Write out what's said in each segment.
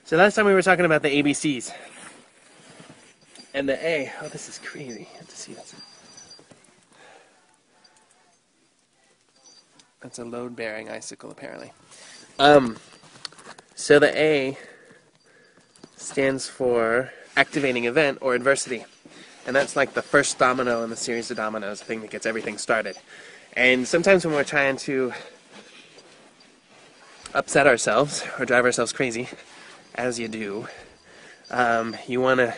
So last time we were talking about the ABCs. And the A. Oh, this is crazy. You have to see this. That's a load-bearing icicle, apparently. So the A stands for activating event or adversity. And that's like the first domino in the series of dominoes, the thing that gets everything started. And sometimes when we're trying to upset ourselves or drive ourselves crazy, as you do, you wanna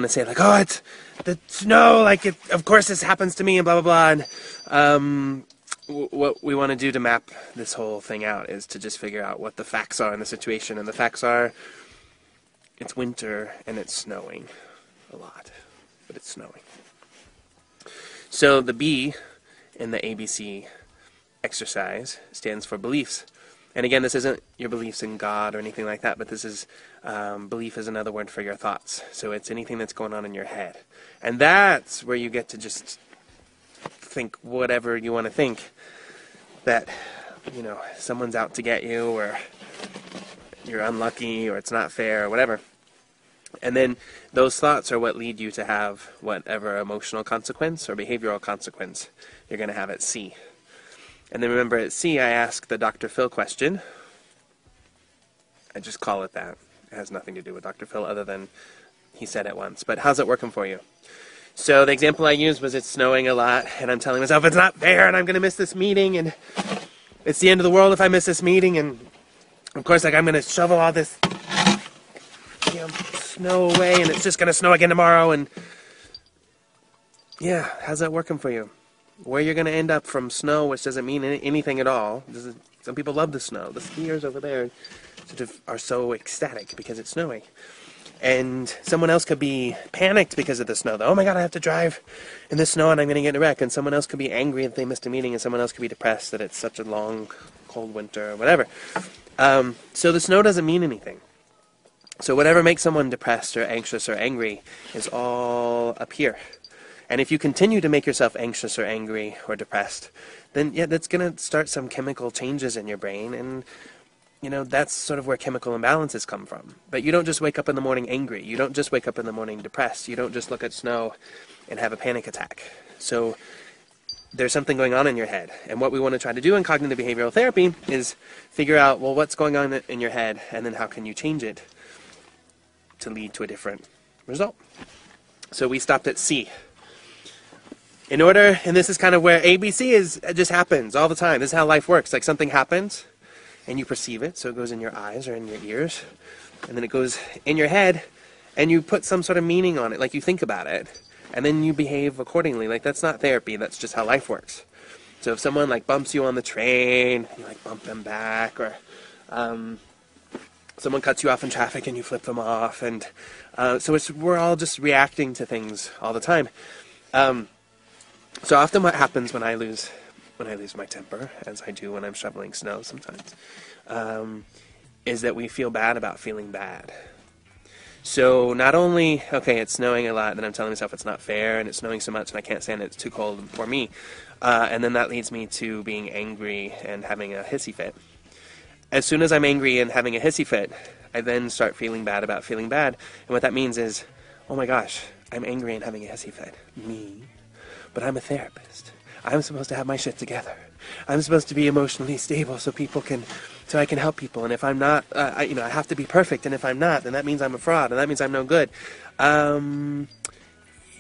say like, oh, it's the snow, like of course this happens to me, and blah blah blah. And what we want to do to map this whole thing out is to just figure out what the facts are in the situation. And the facts are, it's winter and it's snowing a lot, but it's snowing. So the B in the ABC exercise stands for beliefs. And again, this isn't your beliefs in God or anything like that, but this is, belief is another word for your thoughts. So it's anything that's going on in your head. And that's where you get to just think whatever you want to think. That, you know, someone's out to get you, or you're unlucky, or it's not fair, or whatever. And then those thoughts are what lead you to have whatever emotional consequence or behavioral consequence you're going to have at C. And then remember, at C, I ask the Dr. Phil question. I just call it that. It has nothing to do with Dr. Phil other than he said it once. But how's it working for you? So the example I used was it's snowing a lot, and I'm telling myself it's not fair, and I'm going to miss this meeting, and it's the end of the world if I miss this meeting, and of course, like, I'm going to shovel all this snow away, and it's just going to snow again tomorrow, and yeah, how's that working for you? Where you're going to end up from snow, which doesn't mean anything at all. Some people love the snow. The skiers over there sort of are so ecstatic because it's snowing. And someone else could be panicked because of the snow. Oh my God, I have to drive in the snow and I'm going to get in a wreck. And someone else could be angry if they missed a meeting, and someone else could be depressed that it's such a long, cold winter or whatever. So the snow doesn't mean anything. So whatever makes someone depressed or anxious or angry is all up here. And if you continue to make yourself anxious or angry or depressed, then yeah, that's going to start some chemical changes in your brain, and you know, that's sort of where chemical imbalances come from. But you don't just wake up in the morning angry. You don't just wake up in the morning depressed. You don't just look at snow and have a panic attack. So there's something going on in your head. And what we want to try to do in cognitive behavioral therapy is figure out, well, what's going on in your head, and then how can you change it to lead to a different result. So we stopped at C. In order, and this is kind of where ABC is, it just happens all the time. This is how life works. Like, something happens, and you perceive it, so it goes in your eyes or in your ears, and then it goes in your head, and you put some sort of meaning on it, like you think about it, and then you behave accordingly. Like, that's not therapy, that's just how life works. So if someone, like, bumps you on the train, you, like, bump them back, or someone cuts you off in traffic and you flip them off, and so we're all just reacting to things all the time. So often what happens when I lose my temper, as I do when I'm shoveling snow sometimes, is that we feel bad about feeling bad. So not only, okay, it's snowing a lot, then I'm telling myself it's not fair, and it's snowing so much and I can't stand it, it's too cold for me, and then that leads me to being angry and having a hissy fit. As soon as I'm angry and having a hissy fit, I then start feeling bad about feeling bad, and what that means is, oh my gosh, I'm angry and having a hissy fit. Me? But I'm a therapist. I'm supposed to have my shit together. I'm supposed to be emotionally stable so I can help people. And if I'm not, I have to be perfect. And if I'm not, then that means I'm a fraud, and that means I'm no good.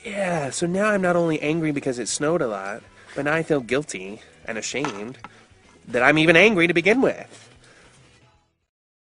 Yeah. So now I'm not only angry because it snowed a lot, but now I feel guilty and ashamed that I'm even angry to begin with.